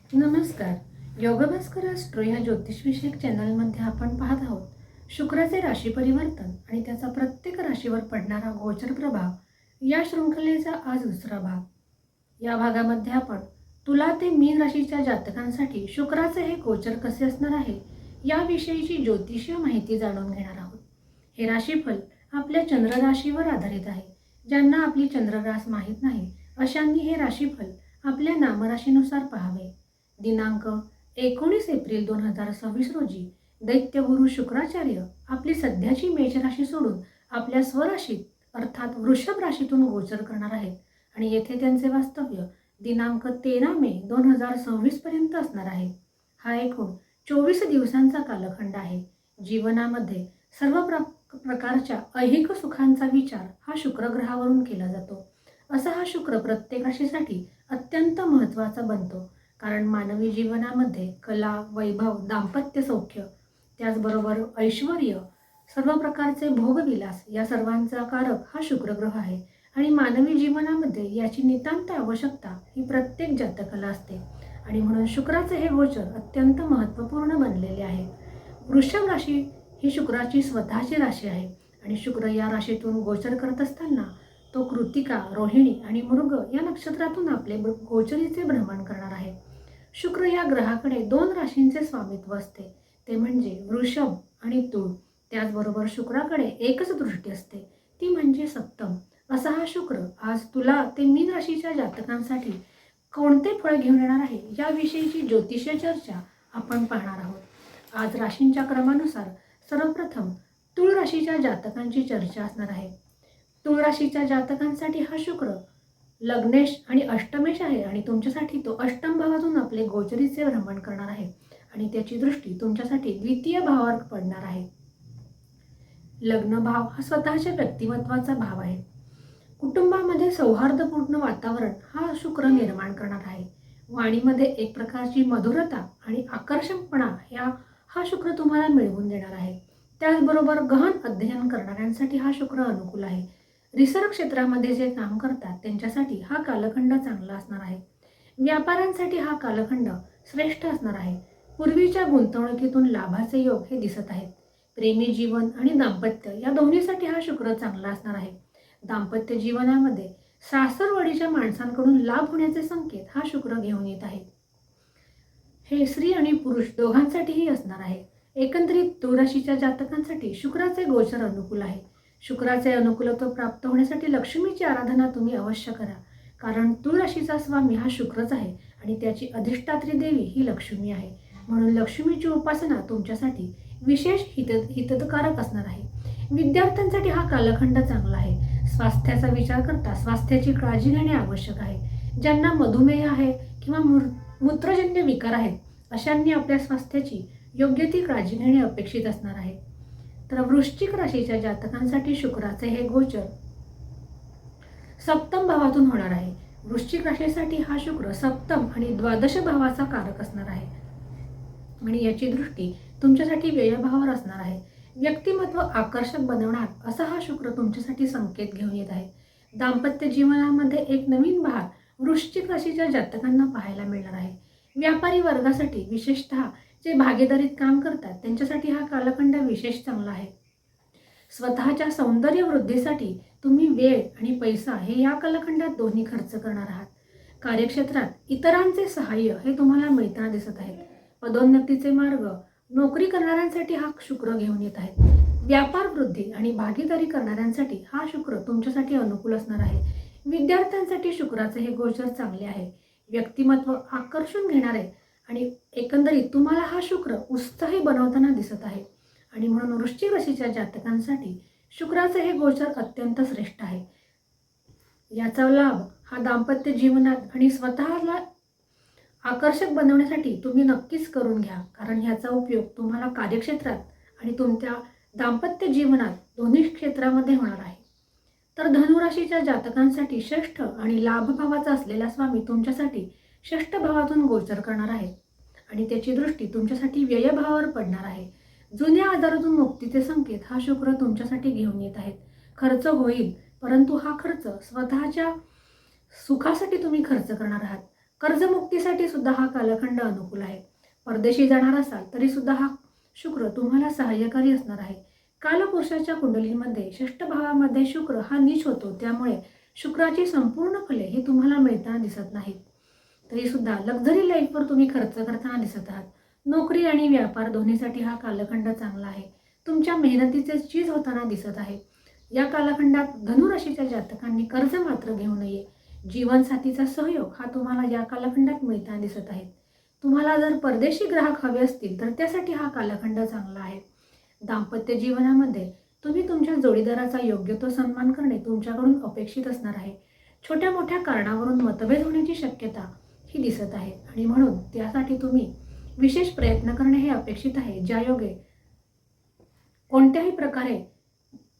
नमस्कार. योगभास्कर ॲस्ट्रो ह्या ज्योतिषविषयक चॅनलमध्ये आपण पाहत आहोत शुक्राचे राशी परिवर्तन आणि त्याचा प्रत्येक राशीवर पडणारा गोचर प्रभाव या शृंखलेचा आज दुसरा भाग. या भागामध्ये आपण तुला ते मीन राशीच्या जातकांसाठी शुक्राचे हे गोचर कसे असणार आहे याविषयीची ज्योतिषीय माहिती जाणून घेणार आहोत. हे राशीफल आपल्या चंद्र राशीवर आधारित आहे. ज्यांना आपली चंद्ररास माहीत नाही अशांनी हे राशीफल आपल्या नामराशीनुसार पाहावे. दिनांक 19 एप्रिल 2026 रोजी दैत्यगुरु शुक्राचार्य आपली सध्याची मेष राशी सोडून आपल्या स्वराशीत अर्थात वृषभ राशीतून गोचर करणार आहेत आणि येथे त्यांचे वास्तव्य दिनांक 13 मे 2026 पर्यंत असणार आहे. हा एकूण 24 दिवसांचा कालखंड आहे. जीवनामध्ये सर्व प्रकारच्या ऐहिक सुखांचा विचार हा शुक्र ग्रहावरून केला जातो. असा हा शुक्र प्रत्येक राशीसाठी अत्यंत महत्त्वाचा बनतो, कारण मानवी जीवनामध्ये कला, वैभव, दाम्पत्य सौख्य, त्याचबरोबर ऐश्वर, सर्व प्रकारचे भोगविलास या सर्वांचा कारक हा शुक्रग्रह आहे आणि मानवी जीवनामध्ये याची नितांत आवश्यकता ही प्रत्येक जातकाला असते आणि म्हणून शुक्राचे हे गोचर अत्यंत महत्त्वपूर्ण बनलेले आहे. वृषभ राशी ही शुक्राची स्वतःची राशी आहे आणि शुक्र या राशीतून गोचर करत असताना तो कृतिका, रोहिणी आणि मृग या नक्षत्रातून आपले गोचरीचे भ्रमण करणार आहे. शुक्र या ग्रहाकडे 2 राशींचे स्वामित्व असते, ते म्हणजे वृषभ आणि तुळ. त्याचबरोबर शुक्राकडे एकच दृष्टी असते, ती म्हणजे सप्तम. असा हा शुक्र आज तुला ते मीन राशीच्या जातकांसाठी कोणते फळ घेऊन येणार आहे याविषयीची ज्योतिषीय चर्चा आपण पाहणार आहोत. आज राशींच्या क्रमानुसार सर्वप्रथम तुळ राशीच्या जातकांची चर्चा असणार आहे. तुळ राशीच्या जातकांसाठी हा शुक्र लग्नेश आणि अष्टमेश आहे आणि तुमच्यासाठी तो अष्टम भावातून आपले गोचरीचे भ्रमण करणार आहे आणि त्याची दृष्टी तुमच्यासाठी द्वितीय भावावर पडणार आहे. लग्न भाव हा स्वतःच्या व्यक्तिमत्वाचा भाव आहे. कुटुंबामध्ये सौहार्दपूर्ण वातावरण हा शुक्र निर्माण करणार आहे. वाणीमध्ये एक प्रकारची मधुरता आणि आकर्षकपणा हा शुक्र तुम्हाला मिळवून देणार आहे. त्याचबरोबर गहन अध्ययन करणाऱ्यांसाठी हा शुक्र अनुकूल आहे. रिसर्च क्षेत्रामध्ये जे काम करतात त्यांच्यासाठी हा कालखंड चांगला असणार आहे. व्यापाऱ्यांसाठी हा कालखंड श्रेष्ठ असणार आहे. पूर्वीच्या गुंतवणुकीतून लाभाचे योग हे दिसत आहेत. प्रेमी जीवन आणि दाम्पत्य या दोन्हीसाठी हा शुक्र चांगला असणार आहे. दाम्पत्य जीवनामध्ये सासरवाडीच्या माणसांकडून लाभ होण्याचे संकेत हा शुक्र घेऊन येत आहे. हे स्त्री आणि पुरुष दोघांसाठीही असणार आहे. एकंदरीत तुळ राशीच्या जातकांसाठी शुक्राचे गोचर अनुकूल आहे. शुक्राचे अनुकूलत्व प्राप्त होण्यासाठी लक्ष्मीची आराधना तुम्ही अवश्य करा, कारण तुळ राशीचा स्वामी हा शुक्रच आहे आणि त्याची अधिष्ठात्री देवी ही लक्ष्मी आहे. म्हणून लक्ष्मीची उपासना तुमच्यासाठी विशेष हितकारक असणार आहे. विद्यार्थ्यांसाठी हा कालखंड चांगला आहे. स्वास्थ्याचा विचार करता स्वास्थ्याची काळजी घेणे आवश्यक आहे. ज्यांना मधुमेह आहे किंवा मूत्रजन्य विकार आहेत अशांनी आपल्या स्वास्थ्याची योग्य ती काळजी घेणे अपेक्षित असणार आहे. तर वृश्चिक राशीच्या जातकांसाठी शुक्राचे हे गोचर सप्तम भावातून होणार आहे. वृश्चिक राशीसाठी हा शुक्र सप्तम आणि द्वादश भावाचा कारक असणार आहे आणि याची दृष्टी तुमच्यासाठी व्ययभावावर असणार आहे. व्यक्तिमत्व आकर्षक बनवणार असा हा शुक्र तुमच्यासाठी संकेत घेऊन येत आहे. दाम्पत्य जीवनामध्ये एक नवीन बहार वृश्चिक राशीच्या जातकांना पाहायला मिळणार आहे. व्यापारी वर्गासाठी विशेषतः जे भागीदारीत काम करतात त्यांच्यासाठी हा कालखंड विशेष चांगला आहे. स्वतःच्या सौंदर्य वृद्धीसाठी तुम्ही वेळ आणि पैसा हे या कालखंडात दोन्ही खर्च करणार आहात. कार्यक्षेत्रात इतरांचे सहाय्य हे तुम्हाला मिळताना दिसत आहेत. पदोन्नतीचे मार्ग नोकरी करणाऱ्यांसाठी हा शुक्र घेऊन येत आहे. व्यापार वृद्धी आणि भागीदारी करणाऱ्यांसाठी हा शुक्र तुमच्यासाठी अनुकूल असणार आहे. विद्यार्थ्यांसाठी शुक्राचे हे गोचर चांगले आहे. व्यक्तिमत्व आकर्षून घेणारे आणि एकंदरीत तुम्हाला हा शुक्र उत्साही बनवताना दिसत आहे आणि म्हणून वृश्चिक राशीच्या जातकांसाठी शुक्राचे हे गोचर अत्यंत श्रेष्ठ आहे. याचा लाभ हा दाम्पत्य जीवनात आणि स्वतःला आकर्षक बनवण्यासाठी तुम्ही नक्कीच करून घ्या, कारण ह्याचा उपयोग तुम्हाला कार्यक्षेत्रात आणि तुमच्या दाम्पत्य जीवनात दोन्ही क्षेत्रामध्ये होणार आहे. तर धनुराशीच्या जातकांसाठी षष्ठ आणि लाभ भावाचा असलेला स्वामी तुमच्यासाठी षष्ठ भावातून गोचर करणार आहे आणि त्याची दृष्टी तुमच्यासाठी व्ययभावावर पडणार आहे. जुन्या आजारातून मुक्तीचे संकेत हा शुक्र तुमच्यासाठी घेऊन येत आहेत. खर्च होईल, परंतु हा खर्च स्वतःच्या सुखासाठी तुम्ही खर्च करणार आहात. कर्जमुक्तीसाठी सुद्धा हा कालखंड अनुकूल आहे. परदेशी जाणार असाल तरी सुद्धा हा शुक्र तुम्हाला सहाय्यकारी असणार आहे. कालपुरुषाच्या कुंडलीमध्ये षष्ठ भावामध्ये शुक्र हा नीच होतो, त्यामुळे शुक्राची संपूर्ण फले हे तुम्हाला मिळताना दिसत नाहीत. तरी सुद्धा लक्झरी लाईफवर तुम्ही खर्च करताना दिसत आहात. नोकरी आणि व्यापार दोन्हीसाठी हा कालखंड चांगला आहे. तुमच्या मेहनतीचे चीज होताना दिसत आहे. या कालखंडात धनुराशीच्या जातकांनी कर्ज मात्र घेऊ नये. जीवनसाथीचा सहयोग हा तुम्हाला या कालखंडात मिळताना दिसत आहे. तुम्हाला जर परदेशी ग्राहक हवे असतील तर त्यासाठी हा कालखंड चांगला आहे. दाम्पत्य जीवनामध्ये तुम्ही तुमच्या जोडीदाराचा योग्य तो सन्मान करणे तुमच्याकडून अपेक्षित असणार आहे. छोट्या मोठ्या कारणावरून मतभेद होण्याची शक्यता ही दिसत आहे आणि म्हणून त्यासाठी तुम्ही विशेष प्रयत्न करणे हे अपेक्षित आहे. ज्यायोगे कोणत्याही प्रकारे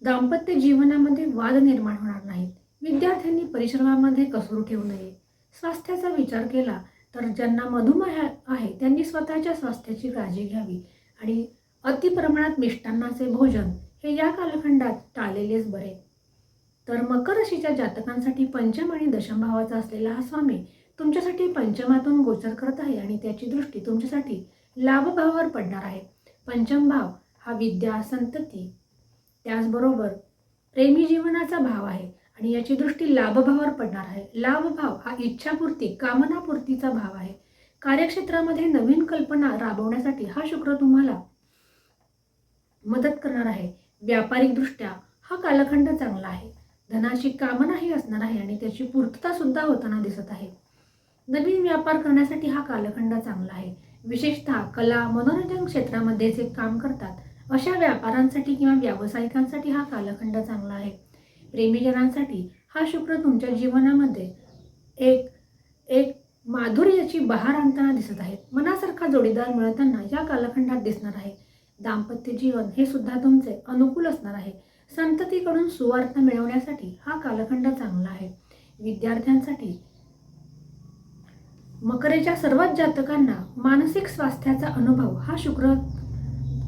दाम्पत्य जीवनामध्ये वाद निर्माण होणार नाहीत. विद्यार्थ्यांनी परिश्रमामध्ये कसूर ठेवू नये. स्वास्थ्याचा विचार केला तर ज्यांना मधुमेह आहे त्यांनी स्वतःच्या स्वास्थ्याची काळजी घ्यावी आणि अतिप्रमाणात मिष्टान्नाचे भोजन हे या कालखंडात टाळलेलेच बरे. तर मकर राशीच्या जातकांसाठी पंचम आणि दशम भावाचा असलेला हा स्वामी तुमच्यासाठी पंचमातून गोचर करत आहे आणि त्याची दृष्टी तुमच्यासाठी लाभभावावर पडणार आहे. पंचम भाव हा विद्या, संतती, त्याचबरोबर प्रेमी जीवनाचा भाव आहे आणि याची दृष्टी लाभभावावर पडणार आहे. लाभभाव हा इच्छापूर्ती, कामनापूर्तीचा भाव आहे. कार्यक्षेत्रामध्ये नवीन कल्पना राबवण्यासाठी हा शुक्र तुम्हाला मदत करणार आहे. व्यापारिकदृष्ट्या हा कालखंड चांगला आहे. धनाची कामनाही असणार आहे आणि त्याची पूर्तता सुद्धा होताना दिसत आहे. नवीन व्यापार करण्यासाठी हा कालखंड चांगला आहे. विशेषतः कला, मनोरंजन क्षेत्रामध्ये जे काम करतात अशा व्यापाऱ्यांसाठी किंवा व्यावसायिकांसाठी हा कालखंड चांगला आहे. प्रेमीजनांसाठी हा शुक्र तुमच्या जीवनामध्ये एक माधुर्याची बहार आणताना दिसत आहे. मनासारखा जोडीदार मिळताना या कालखंडात दिसणार आहे. दाम्पत्य जीवन हे सुद्धा तुमचे अनुकूल असणार आहे. संततीकडून सुवार्ता मिळवण्यासाठी हा कालखंड चांगला आहे. विद्यार्थ्यांसाठी मकरेच्या सर्वच जातकांना मानसिक स्वास्थ्याचा अनुभव हा शुक्र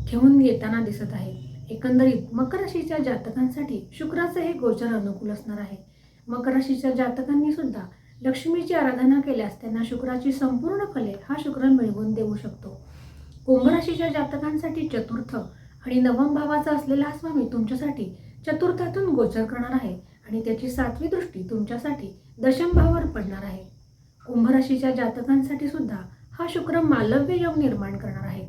घेऊन येताना दिसत आहे. एकंदरीत मकर राशीच्या जातकांसाठी शुक्राचे हे गोचर अनुकूल असणार आहे. मकर राशीच्या जातकांनी सुद्धा लक्ष्मीची आराधना केल्यास त्यांना शुक्राची संपूर्ण फले हा शुक्र मिळवून देऊ शकतो. कुंभ राशीच्या जातकांसाठी चतुर्थ आणि नवम भावाचा असलेला हा स्वामी तुमच्यासाठी चतुर्थातून गोचर करणार आहे आणि त्याची 7वी दृष्टी तुमच्यासाठी दशम भावावर पडणार आहे. कुंभ राशीच्या जातकांसाठी सुद्धा हा शुक्र मालव्य योग निर्माण करणार आहे.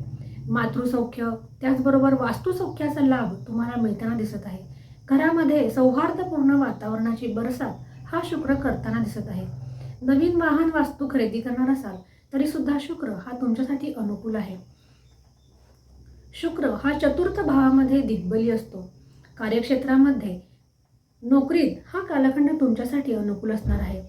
मातृसौख्य, त्याचबरोबर वास्तुसौख्याचा लाभ तुम्हाला मिळताना दिसत आहे. घरामध्ये सौहार्दपूर्ण वातावरणाची बरसात हा शुक्र करताना दिसत आहे. नवीन वाहन, वास्तू खरेदी करणार असाल तरी सुद्धा शुक्र हा तुमच्यासाठी अनुकूल आहे. शुक्र हा चतुर्थ भावामध्ये दिग्बली असतो. कार्यक्षेत्रामध्ये, नोकरीत हा कालखंड तुमच्यासाठी अनुकूल असणार आहे.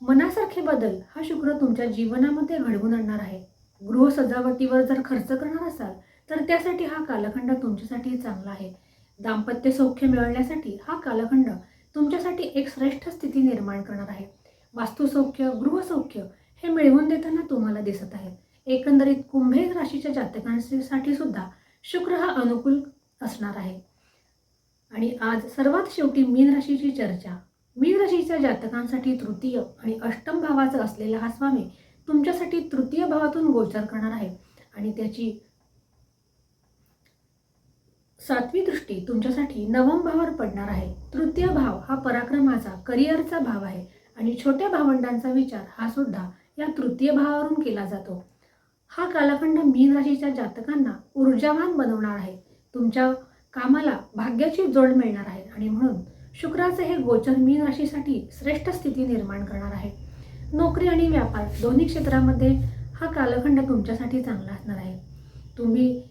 मनासारखे बदल हा शुक्र तुमच्या जीवनामध्ये घडवून आणणार आहे. गृह सजावटीवर जर खर्च करणार असाल तर त्यासाठी हा कालखंड तुमच्यासाठी चांगला आहे. दाम्पत्य सौख्य मिळवण्यासाठी हा कालखंड तुमच्यासाठी एक श्रेष्ठ स्थिती निर्माण करणार आहे. वास्तुसौख्य, गृहसौख्य हे मिळवून देताना तुम्हाला दिसत आहे. एकंदरीत कुंभ राशीच्या जातकांसाठी सुद्धा शुक्र हा अनुकूल असणार आहे. आणि आज सर्वात शेवटी मीन राशीची चर्चा. मीन राशीच्या जातकांसाठी तृतीय आणि अष्टम भावाचा असलेला हा स्वामी तुमच्यासाठी तृतीय भावातून गोचर करणार आहे आणि त्याची 7वी दृष्टी तुमच्यासाठी नवम भावावर पडणार आहे. तृतीय भाव हा पराक्रमाचा, करिअरचा भाव आहे आणि छोट्या भावंडांचा विचार हा सुद्धा या तृतीय भावावरून केला जातो. हा कालखंड मीन राशीच्या जातकांना ऊर्जावान बनवणार आहे. तुमच्या कामाला भाग्याची जोड मिळणार आहे आणि म्हणून शुक्राचे हे गोचर मीन राशीसाठी श्रेष्ठ स्थिती निर्माण करणार आहे. नोकरी आणि व्यापार दोन्ही क्षेत्रामध्ये हा कालखंड तुमच्यासाठी चांगला असणार आहे. तुम्ही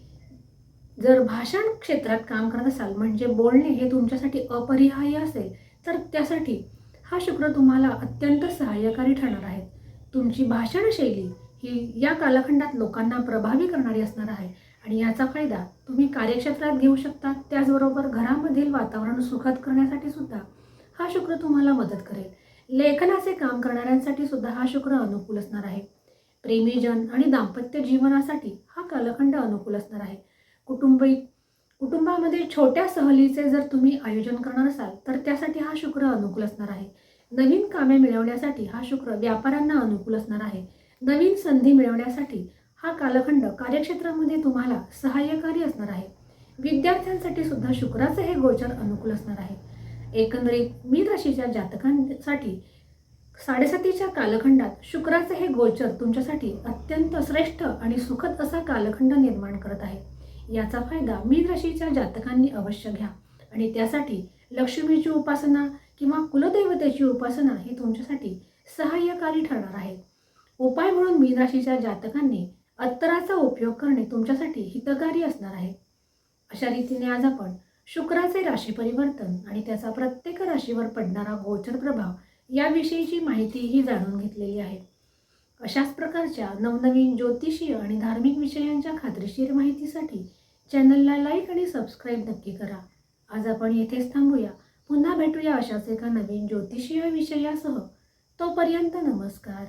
जर भाषण क्षेत्रात काम करत असाल, म्हणजे बोलणे हे तुमच्यासाठी अपरिहार्य असेल, तर त्यासाठी हा शुक्र तुम्हाला अत्यंत सहाय्यकारी ठरणार आहे. तुमची भाषण शैली ही या कालखंडात लोकांना प्रभावी करणारी असणार आहे आणि याचा फायदा तुम्ही कार्यक्षेत्रात घेऊ शकता. त्याचबरोबर घरामधील वातावरण सुखद करण्यासाठी सुद्धा हा शुक्र तुम्हाला मदत करेल. लेखनाचे काम करणाऱ्यांसाठी सुद्धा हा शुक्र अनुकूल असणार आहे. प्रेमीजन आणि दाम्पत्य जीवनासाठी हा कालखंड अनुकूल असणार आहे. कुटुंबामध्ये छोट्या सहलीचे जर तुम्ही आयोजन करणार असाल तर त्यासाठी हा शुक्र अनुकूल असणार आहे. नवीन कामे मिळवण्यासाठी हा शुक्र व्यापाऱ्यांना अनुकूल असणार आहे. नवीन संधी मिळवण्यासाठी हा कालखंड कार्यक्षेत्रामध्ये तुम्हाला सहाय्यकारी असणार आहे. विद्यार्थ्यांसाठी सुद्धा शुक्राचे हे गोचर अनुकूल असणार आहे. एकंदरीत मीन राशीच्या जातकांसाठी 7.5च्या कालखंडात शुक्राचे हे गोचर तुमच्यासाठी अत्यंत श्रेष्ठ आणि सुखद असा कालखंड निर्माण करत आहे. याचा फायदा मीन राशीच्या जातकांनी अवश्य घ्या आणि त्यासाठी लक्ष्मीची उपासना किंवा कुलदेवतेची उपासना ही तुमच्यासाठी सहाय्यकारी ठरणार आहे. उपाय म्हणून मीन राशीच्या जातकांनी अत्तराचा उपयोग करणे तुमच्यासाठी हितकारी असणार आहे. अशा रीतीने आज आपण शुक्राचे राशी परिवर्तन आणि त्याचा प्रत्येक राशीवर पडणारा गोचर प्रभाव याविषयीची माहितीही जाणून घेतलेली आहे. अशाच प्रकारच्या नवनवीन ज्योतिषीय आणि धार्मिक विषयांच्या खात्रीशीर माहितीसाठी चॅनलला लाईक आणि सबस्क्राईब नक्की करा. आज आपण येथेच थांबूया. पुन्हा भेटूया अशाच एका नवीन ज्योतिषीय विषयासह. तोपर्यंत नमस्कार.